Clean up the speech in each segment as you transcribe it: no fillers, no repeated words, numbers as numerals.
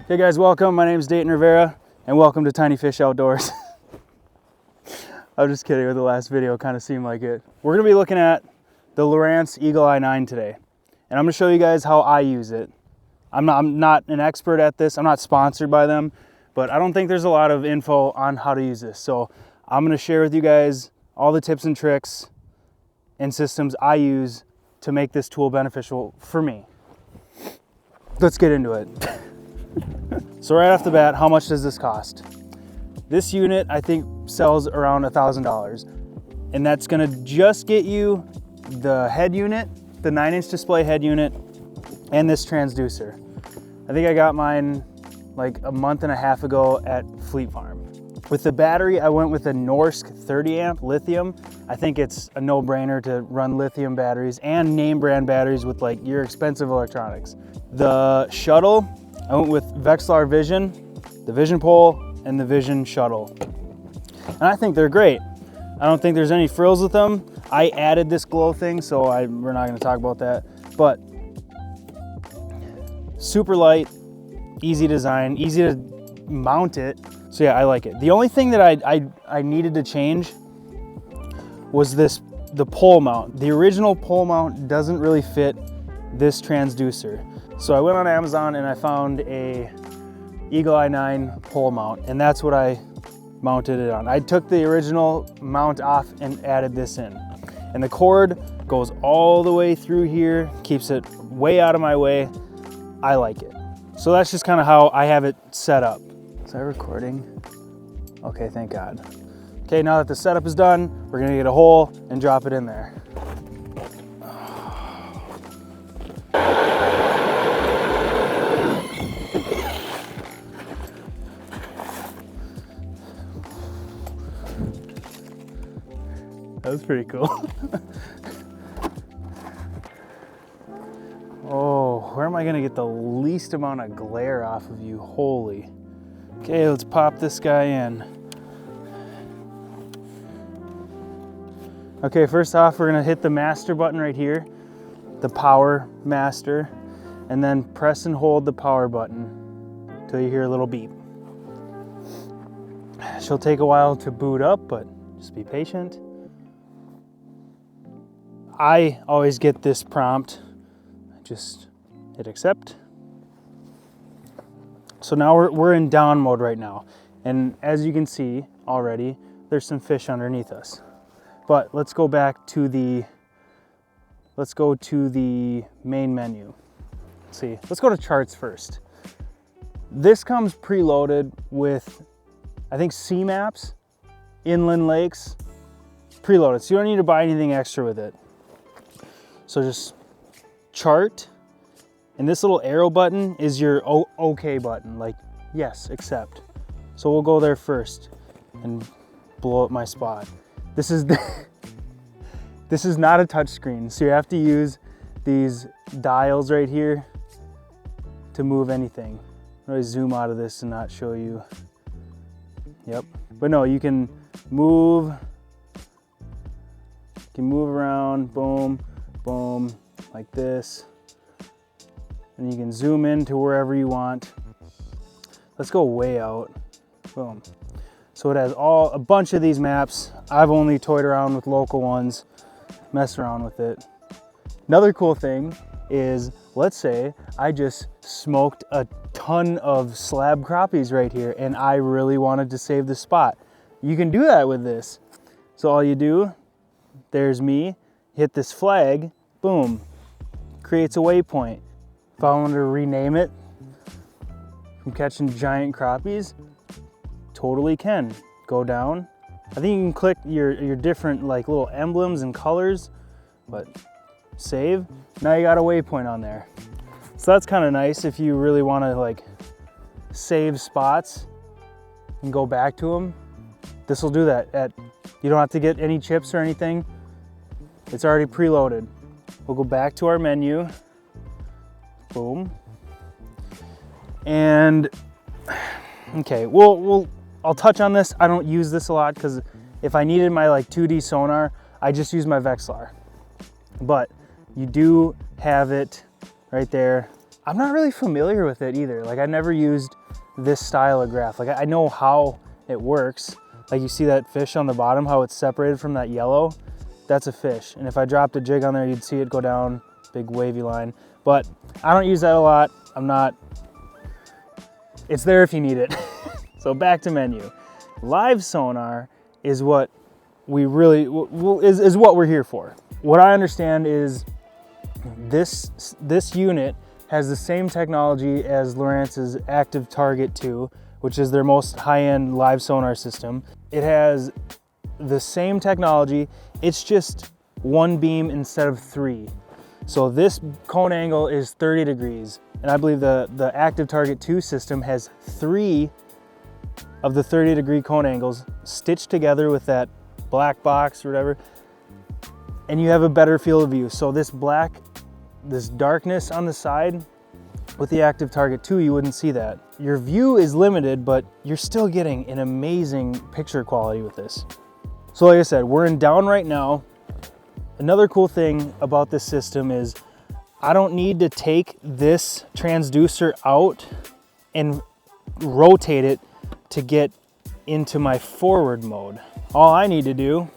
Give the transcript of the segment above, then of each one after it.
Hey guys, welcome. My name is Dayton Rivera and welcome to Tiny Fish Outdoors. I'm just kidding, with the last video kind of seemed like it. We're going to be looking at the Lowrance Eagle Eye 9 today. And I'm going to show you guys how I use it. I'm not an expert at this. I'm not sponsored by them, but I don't think there's a lot of info on how to use this. So I'm going to share with you guys all the tips and tricks and systems I use to make this tool beneficial for me. Let's get into it. So right off the bat, how much does this cost? This unit I think sells around $1,000, and that's gonna just get you the head unit, the 9-inch display head unit, and this transducer. I think I got mine like a month and a half ago at Fleet Farm. With the battery, I went with a Norsk 30 amp lithium. I think it's a no-brainer to run lithium batteries and name brand batteries with like your expensive electronics. The shuttle, I went with Vexilar Vision, the Vision Pole, and the Vision Shuttle. And I think they're great. I don't think there's any frills with them. I added this glow thing, so we're not gonna talk about that. But super light, easy design, easy to mount it. So yeah, I like it. The only thing that I needed to change was the pole mount. The original pole mount doesn't really fit this transducer. So I went on Amazon and I found a Eagle Eye 9 pole mount, and that's what I mounted it on. I took the original mount off and added this in. And the cord goes all the way through here, keeps it way out of my way. I like it. So that's just kind of how I have it set up. Is I recording? Okay, thank God. Okay, now that the setup is done, we're gonna get a hole and drop it in there. That was pretty cool. Oh, where am I gonna get the least amount of glare off of you? Holy. Okay, let's pop this guy in. Okay, first off, we're gonna hit the master button right here, the power master, and then press and hold the power button until you hear a little beep. She'll take a while to boot up, but just be patient. I always get this prompt. Just hit accept. So now we're in down mode right now. And as you can see already, there's some fish underneath us. But let's go back to the main menu. Let's see, let's go to charts first. This comes preloaded with, I think, sea maps, inland lakes, preloaded. So you don't need to buy anything extra with it. So just chart, and this little arrow button is your OK button, like yes, accept. So we'll go there first and blow up my spot. This is this is not a touch screen, so you have to use these dials right here to move anything. I'll zoom out of this and not show you. Yep, but no, you can move around, boom, boom, like this. And you can zoom in to wherever you want. Let's go way out, boom. So it has a bunch of these maps. I've only toyed around with local ones, messed around with it. Another cool thing is, let's say I just smoked a ton of slab crappies right here and I really wanted to save the spot. You can do that with this. So all you do, there's me, hit this flag, boom, creates a waypoint. If I wanted to rename it from catching giant crappies, totally can. Go down. I think you can click your different like little emblems and colors, but save. Now you got a waypoint on there. So that's kind of nice if you really want to like save spots and go back to them. This will do that. You don't have to get any chips or anything. It's already preloaded. We'll go back to our menu. Boom. And okay, I'll touch on this. I don't use this a lot because if I needed my like 2D sonar, I just use my Vexilar. But you do have it right there I'm not really familiar with it either. Like I never used this style of graph. Like I know how it works. Like you see that fish on the bottom, how it's separated from that yellow, that's a fish. And if I dropped a jig on there, you'd see it go down, big wavy line. But I don't use that a lot. It's there if you need it. So back to menu. Live sonar is what we really, is what we're here for. What I understand is this unit has the same technology as Lowrance's Active Target 2, which is their most high-end live sonar system. It has the same technology, it's just one beam instead of 3. So this cone angle is 30 degrees, and I believe the Active Target 2 system has 3 of the 30-degree cone angles stitched together with that black box or whatever, and you have a better field of view. So this darkness on the side, with the Active Target 2, you wouldn't see that. Your view is limited, but you're still getting an amazing picture quality with this. So like I said, we're in down right now. Another cool thing about this system is I don't need to take this transducer out and rotate it to get into my forward mode. All I need to do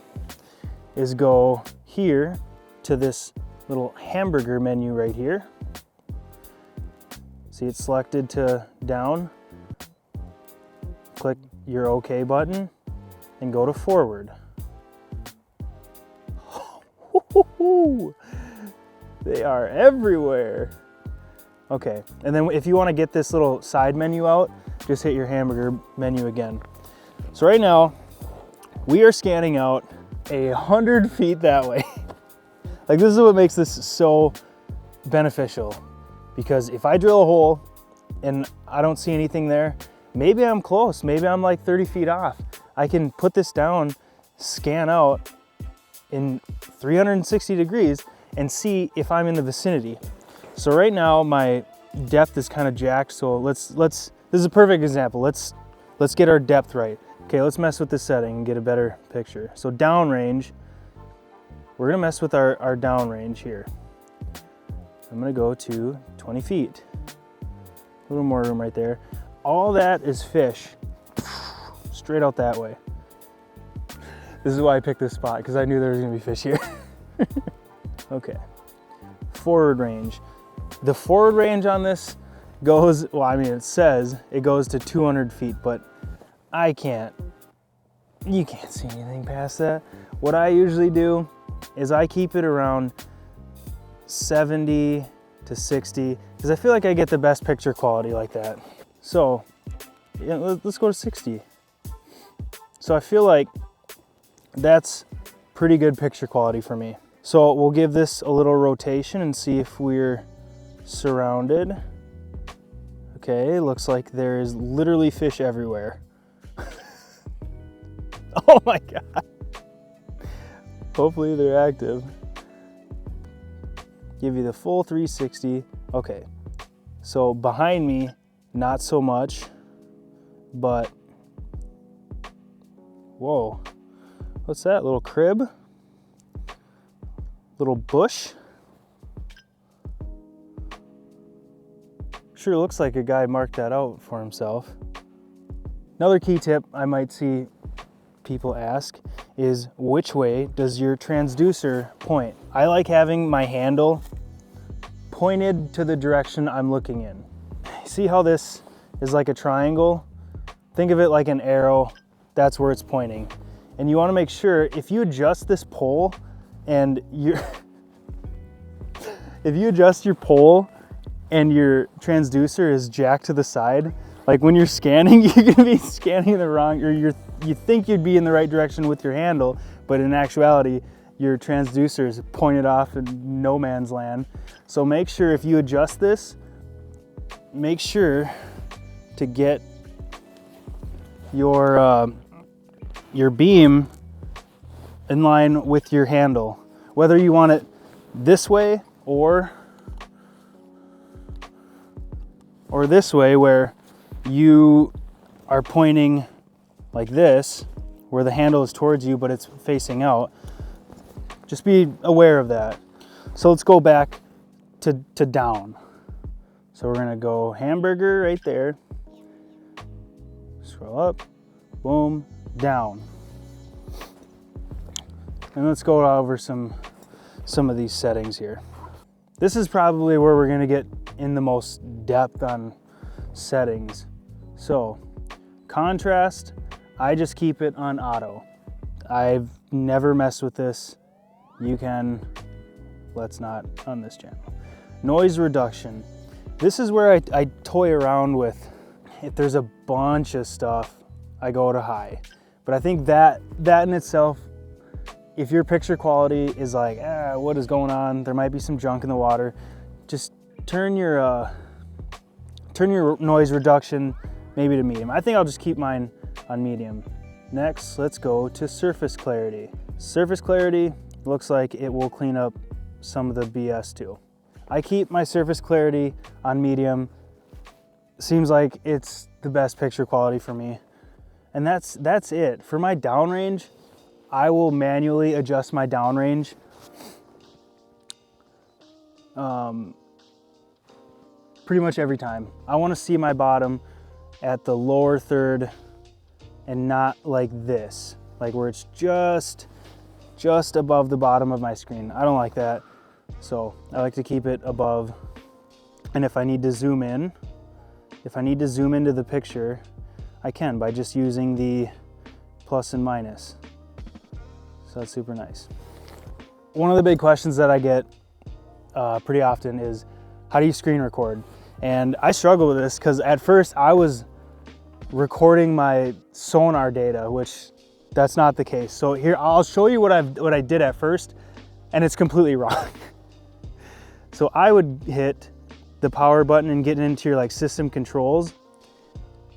is go here to this little hamburger menu right here. See, it's selected to down. Click your OK button and go to forward. They are everywhere. Okay, and then if you want to get this little side menu out, just hit your hamburger menu again. So right now, we are scanning out 100 feet that way. Like this is what makes this so beneficial, because if I drill a hole and I don't see anything there, maybe I'm close, maybe I'm like 30 feet off. I can put this down, scan out in 360 degrees and see if I'm in the vicinity. So right now my depth is kind of jacked, so this is a perfect example. Let's get our depth right. Okay, let's mess with the setting and get a better picture. So downrange, we're gonna mess with our downrange here. I'm gonna go to 20 feet. A little more room right there. All that is fish, straight out that way. This is why I picked this spot, because I knew there was gonna be fish here. Okay, forward range. The forward range on this goes, well, I mean, it says it goes to 200 feet, but you can't see anything past that. What I usually do is I keep it around 70 to 60, because I feel like I get the best picture quality like that. So yeah, let's go to 60. So I feel like that's pretty good picture quality for me. So we'll give this a little rotation and see if we're surrounded. Okay, looks like there is literally fish everywhere. Oh my God. Hopefully they're active. Give you the full 360. Okay, so behind me, not so much, but whoa, what's that, little crib? Little bush? Sure looks like a guy marked that out for himself. Another key tip I might see people ask is, which way does your transducer point? I like having my handle pointed to the direction I'm looking in. See how this is like a triangle? Think of it like an arrow. That's where it's pointing. And you want to make sure, if you adjust this pole and if you adjust your pole and your transducer is jacked to the side, like when you're scanning, you're gonna be scanning the wrong, or you think you'd be in the right direction with your handle, but in actuality, your transducer is pointed off in no man's land. So make sure if you adjust this, make sure to get your beam in line with your handle, whether you want it this way or this way, where you are pointing like this, where the handle is towards you but it's facing out. Just be aware of that. So let's go back to down. So we're gonna go hamburger right there. Scroll up, boom, down. And let's go over some of these settings here. This is probably where we're gonna get in the most depth on settings. So contrast, I just keep it on auto. I've never messed with this. You can, let's not on this channel. Noise reduction. This is where I toy around with. If there's a bunch of stuff, I go to high. But I think that in itself, if your picture quality is like, what is going on? There might be some junk in the water. Just turn your noise reduction maybe to medium. I think I'll just keep mine on medium. Next, let's go to surface clarity. Surface clarity looks like it will clean up some of the BS too. I keep my surface clarity on medium. Seems like it's the best picture quality for me. And that's it. For my downrange, I will manually adjust my downrange. Pretty much every time. I want to see my bottom at the lower third and not like this, like where it's just above the bottom of my screen. I don't like that. So I like to keep it above. And if I need to zoom in, into the picture, I can by just using the plus and minus. So that's super nice. One of the big questions that I get pretty often is, how do you screen record? And I struggle with this because at first I was recording my sonar data, which that's not the case. So here, I'll show you what I did at first, and it's completely wrong. So I would hit the power button and get into your like system controls,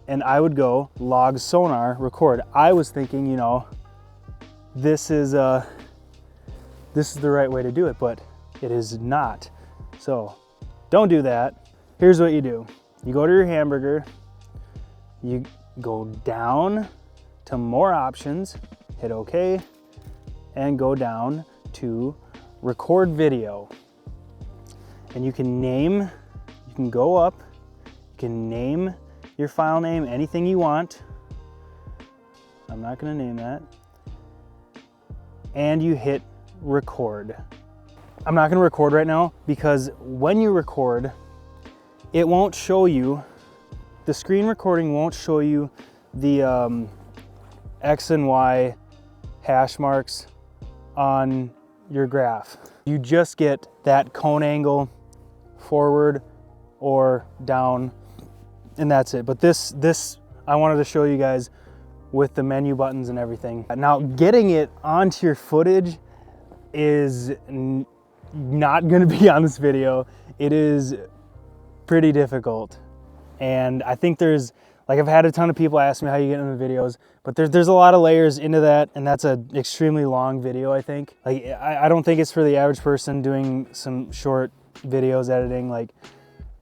and I would go log sonar record. I was thinking, you know, this is the right way to do it, but it is not. So don't do that. Here's what you do. You go to your hamburger, you go down to more options, hit OK, and go down to record video. And you can go up, you can name your file name anything you want. I'm not gonna name that. And you hit record. I'm not gonna record right now because when you record, it won't show you, the screen recording won't show you the X and Y hash marks on your graph. You just get that cone angle forward or down, and that's it. But this I wanted to show you guys with the menu buttons and everything. Now getting it onto your footage is not gonna be on this video. It is pretty difficult. And I think there's, like, I've had a ton of people ask me how you get into the videos, but there's a lot of layers into that, and that's an extremely long video, I think. Like, I don't think it's for the average person doing some short videos editing. Like,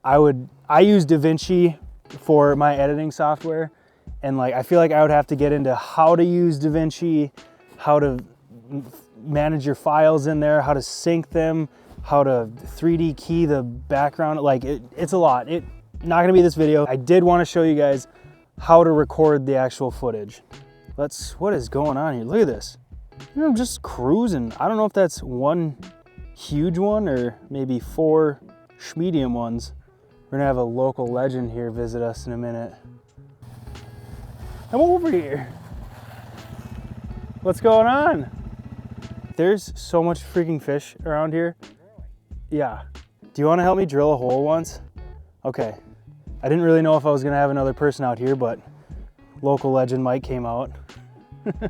I use DaVinci for my editing software, and like, I feel like I would have to get into how to use DaVinci, how to manage your files in there, how to sync them, how to 3D key the background. Like, it's a lot. Not gonna be this video. I did want to show you guys how to record the actual footage. What is going on here? Look at this. You know, I'm just cruising. I don't know if that's one huge one or maybe 4 medium ones. We're gonna have a local legend here visit us in a minute. Come over here. What's going on? There's so much freaking fish around here. Yeah. Do you want to help me drill a hole once? Okay. I didn't really know if I was gonna have another person out here, but local legend Mike came out. And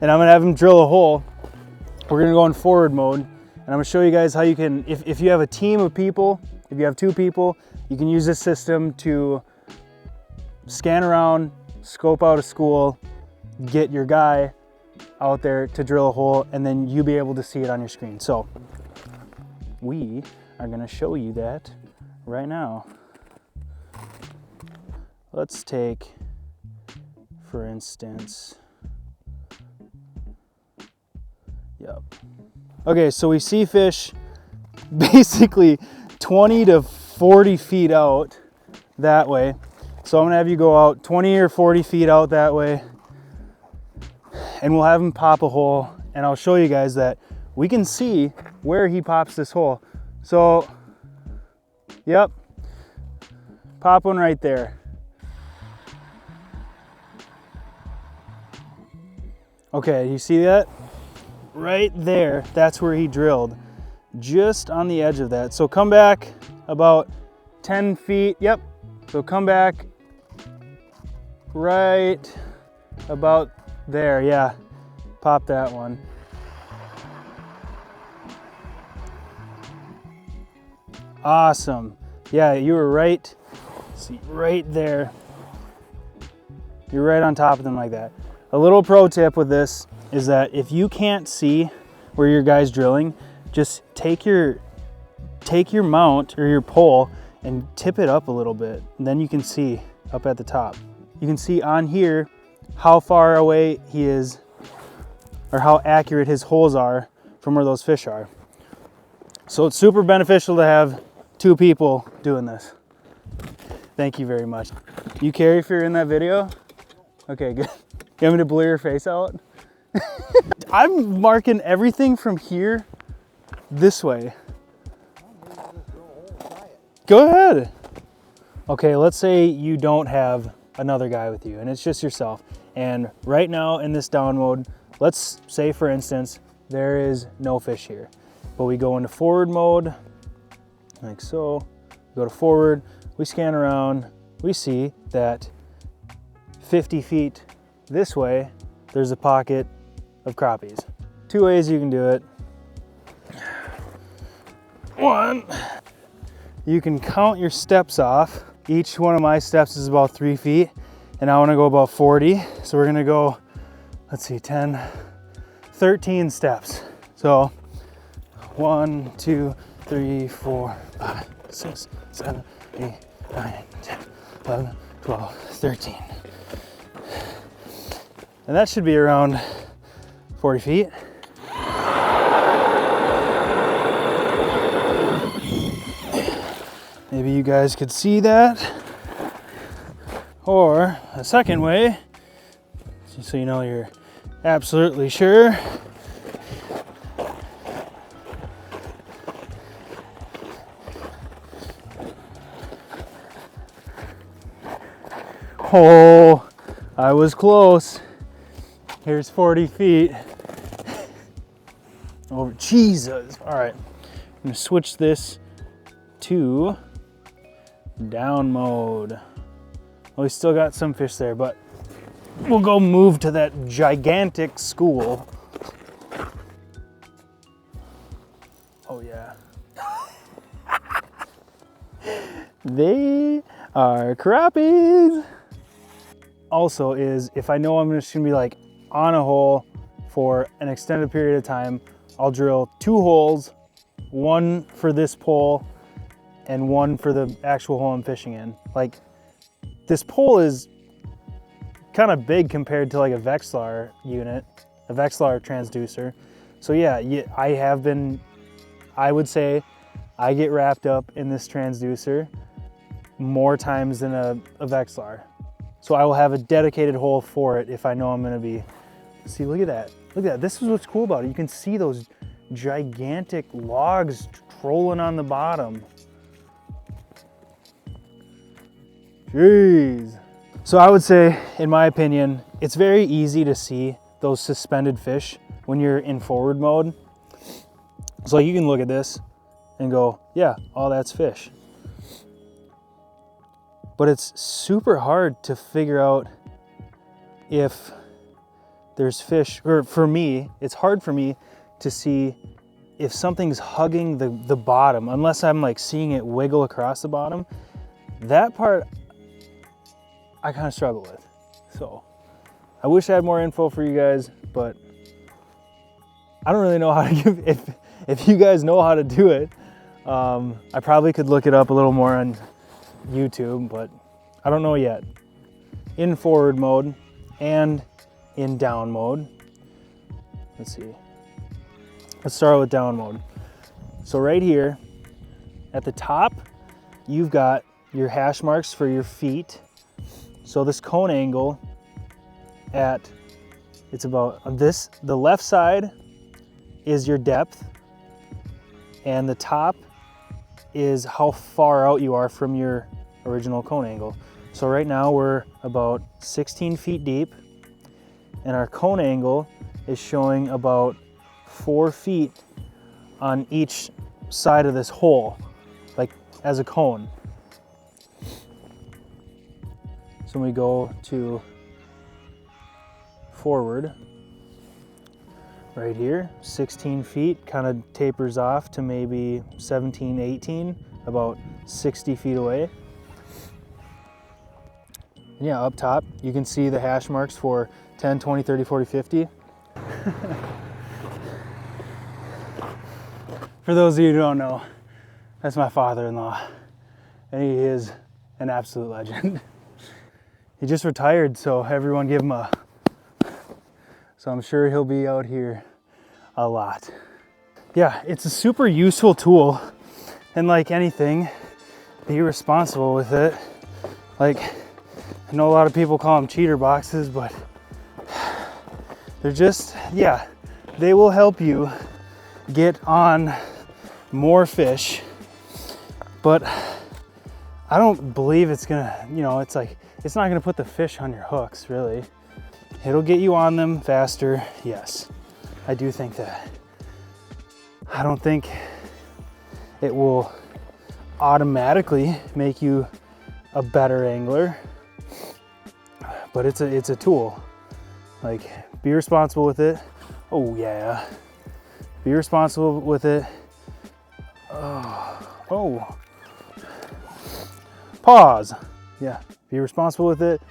I'm gonna have him drill a hole. We're gonna go in forward mode, and I'm gonna show you guys how you can, if you have a team of people, if you have 2 people, you can use this system to scan around, scope out a school, get your guy out there to drill a hole, and then you be able to see it on your screen. So we are gonna show you that right now. Let's take, for instance, okay, so we see fish basically 20 to 40 feet out that way. So I'm gonna have you go out 20 or 40 feet out that way, and we'll have him pop a hole, and I'll show you guys that we can see where he pops this hole. So, yep, pop one right there. Okay, you see that? Right there, that's where he drilled, just on the edge of that. So come back about 10 feet, yep. So come back right about there, yeah. Pop that one. Awesome. Yeah, you were right, see, right there. You're right on top of them like that. A little pro tip with this is that if you can't see where your guy's drilling, just take your mount or your pole and tip it up a little bit. And then you can see up at the top. You can see on here how far away he is, or how accurate his holes are from where those fish are. So it's super beneficial to have two people doing this. Thank you very much. You carry if you're in that video? Okay, good. You want me to blur your face out? I'm marking everything from here this way. Go ahead. Okay, let's say you don't have another guy with you and it's just yourself. And right now in this down mode, let's say for instance, there is no fish here, but we go into forward mode, like so, go to forward, we scan around, we see that 50 feet this way, there's a pocket of crappies. Two ways you can do it. One, you can count your steps off. Each one of my steps is about 3 feet, and I wanna go about 40. So we're gonna go, let's see, 10, 13 steps. So 1, 2, 3, 4, 5, 6, 7, 8, 9, 10, 11, 12, 13. And that should be around 40 feet. Maybe you guys could see that. Or a second way, so you know you're absolutely sure. Oh, I was close. Here's 40 feet. Over, Jesus. All right, I'm gonna switch this to down mode. Well, we still got some fish there, but we'll go move to that gigantic school. Oh yeah. They are crappies. Also is, if I know I'm just gonna be like on a hole for an extended period of time, I'll drill 2 holes, one for this pole and one for the actual hole I'm fishing in. Like, this pole is kind of big compared to like a Vexilar unit, a Vexilar transducer. So yeah, I would say I get wrapped up in this transducer more times than a Vexilar. So I will have a dedicated hole for it if I know I'm gonna be, see, look at that. Look at that, this is what's cool about it. You can see those gigantic logs trolling on the bottom. Jeez. So I would say, in my opinion, it's very easy to see those suspended fish when you're in forward mode. So you can look at this and go, yeah, all that's fish. But it's super hard to figure out if there's fish, or for me, it's hard for me to see if something's hugging the bottom, unless I'm like seeing it wiggle across the bottom. That part, I kind of struggle with. So I wish I had more info for you guys, but I don't really know how to give, if you guys know how to do it, I probably could look it up a little more on YouTube, but I don't know yet. In forward mode and in down mode. Let's see. Let's start with down mode. So right here at the top, you've got your hash marks for your feet. So this cone angle it's about this, the left side is your depth, and the top is how far out you are from your original cone angle. So right now we're about 16 feet deep, and our cone angle is showing about 4 feet on each side of this hole, like as a cone. So when we go to forward, right here, 16 feet, kind of tapers off to maybe 17, 18, about 60 feet away. Yeah, up top, you can see the hash marks for 10, 20, 30, 40, 50. For those of you who don't know, that's my father-in-law, and he is an absolute legend. He just retired, so everyone give him a... So I'm sure he'll be out here a lot. Yeah, it's a super useful tool, and like anything, be responsible with it. Like, I know a lot of people call them cheater boxes, but they're just, yeah, they will help you get on more fish, but I don't believe it's gonna, you know, it's like, it's not gonna put the fish on your hooks, really. It'll get you on them faster, yes. I do think that. I don't think it will automatically make you a better angler, but it's a tool. Like, be responsible with it. Oh yeah. Be responsible with it. Oh. Pause. Yeah, be responsible with it.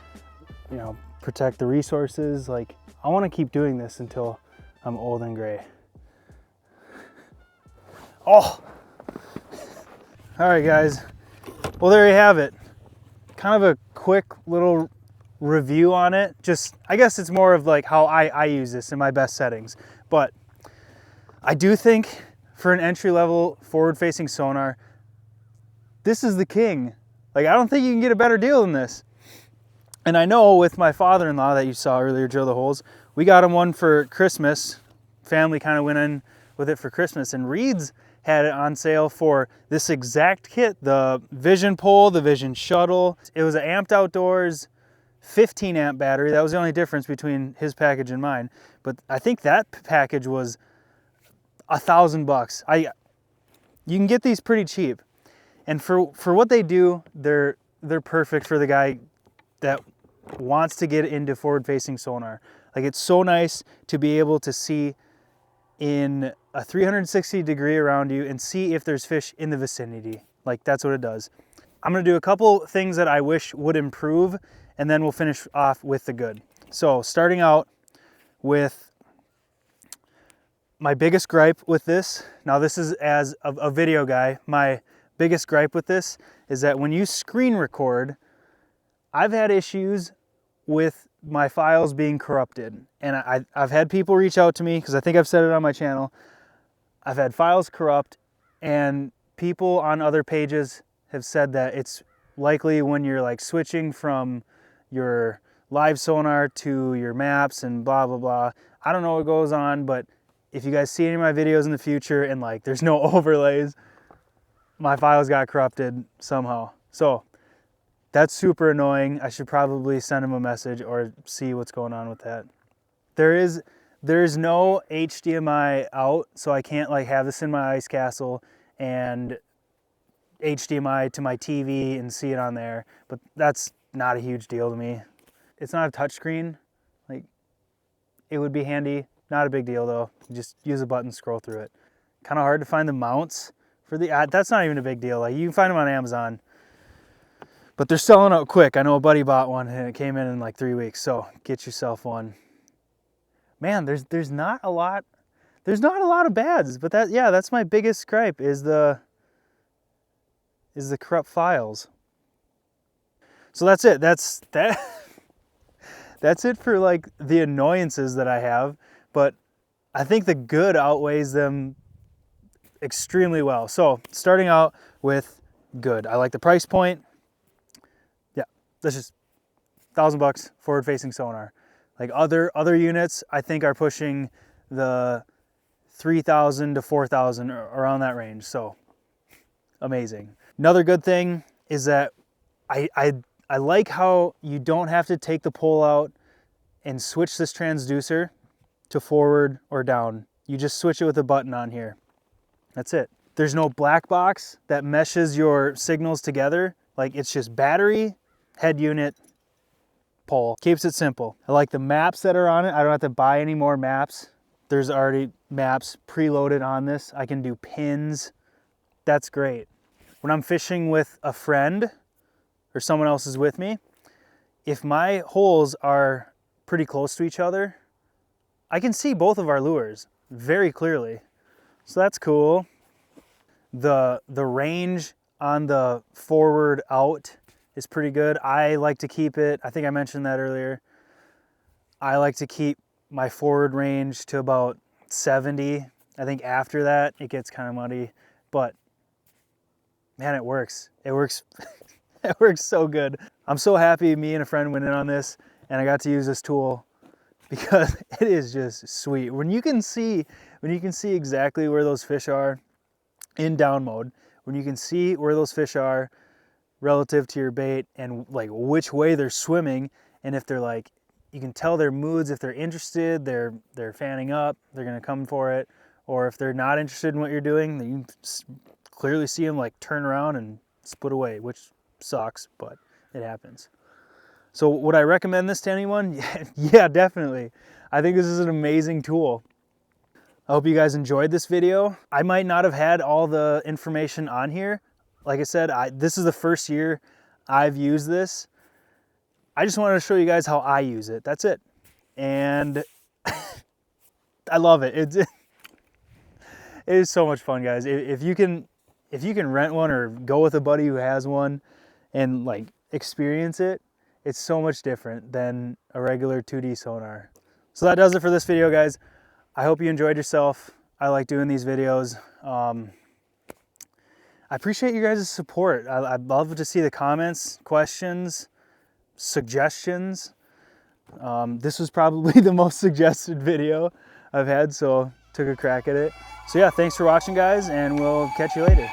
You know, protect the resources. Like, I want to keep doing this until I'm old and gray. Oh. All right, guys. Well, there you have it. Kind of a quick little review on it. Just, I guess it's more of like how I use this in my best settings. But I do think for an entry-level forward-facing sonar, this is the king. Like, I don't think you can get a better deal than this. And I know with my father-in-law that you saw earlier drill the holes, we got him one for Christmas. Family kind of went in with it for Christmas, and Reed's had it on sale for this exact kit, the Vision pole, the Vision shuttle. It was an Amped Outdoors 15 amp battery. That was the only difference between his package and mine. But I think that package was $1,000. You can get these pretty cheap. And for what they do, they're perfect for the guy that wants to get into forward-facing sonar. Like, it's so nice to be able to see in a 360 degree around you and see if there's fish in the vicinity. Like, that's what it does. I'm gonna do a couple things that I wish would improve, and then we'll finish off with the good. So starting out with my biggest gripe with this, now this is as a video guy, my biggest gripe with this is that when you screen record, I've had issues with my files being corrupted. And I've had people reach out to me, because I think I've said it on my channel. I've had files corrupt, and people on other pages have said that it's likely when you're like switching from your live sonar to your maps and blah, blah, blah. I don't know what goes on, but if you guys see any of my videos in the future and like there's no overlays, my files got corrupted somehow. So that's super annoying. I should probably send him a message or see what's going on with that. There is no HDMI out, so I can't like have this in my ice castle and HDMI to my TV and see it on there, but that's not a huge deal to me. It's not a touchscreen. Like, it would be handy. Not a big deal though. Just use a button, scroll through it. Kind of hard to find the mounts for the, that's not even a big deal. Like, you can find them on Amazon, but they're selling out quick. I know a buddy bought one and it came in like 3 weeks, so get yourself one. Man, there's not a lot of bads, but that's my biggest gripe is the corrupt files. So that's it. That's it for like the annoyances that I have, but I think the good outweighs them extremely well. So starting out with good. I like the price point. Yeah, that's just $1,000 forward-facing sonar. Like other units, I think are pushing the 3,000 to 4,000, around that range. So amazing. Another good thing is that I like how you don't have to take the pole out and switch this transducer to forward or down. You just switch it with a button on here. That's it. There's no black box that meshes your signals together. Like, it's just battery, head unit, pole. Keeps it simple. I like the maps that are on it. I don't have to buy any more maps. There's already maps preloaded on this. I can do pins. That's great. When I'm fishing with a friend or someone else is with me, if my holes are pretty close to each other, I can see both of our lures very clearly. So that's cool. The range on the forward out is pretty good. I like to keep it, I think I mentioned that earlier, I like to keep my forward range to about 70. I think after that it gets kind of muddy, but man, it works. It works. It works so good. I'm so happy me and a friend went in on this and I got to use this tool because it is just sweet. When you can see exactly where those fish are in down mode, when you can see where those fish are relative to your bait and like which way they're swimming, and if they're like, you can tell their moods, if they're interested, they're fanning up, they're gonna come for it, or if they're not interested in what you're doing, then you can clearly see them like turn around and split away, which sucks, but it happens. So would I recommend this to anyone? Yeah, definitely. I think this is an amazing tool. I hope you guys enjoyed this video. I might not have had all the information on here. Like I said, this is the first year I've used this. I just wanted to show you guys how I use it. That's it. And I love it. It is so much fun, guys. If you can rent one or go with a buddy who has one and like experience it, it's so much different than a regular 2D sonar. So that does it for this video, guys. I hope you enjoyed yourself. I like doing these videos. I appreciate you guys' support. I'd love to see the comments, questions, suggestions. This was probably the most suggested video I've had, so took a crack at it. So yeah, thanks for watching, guys, and we'll catch you later.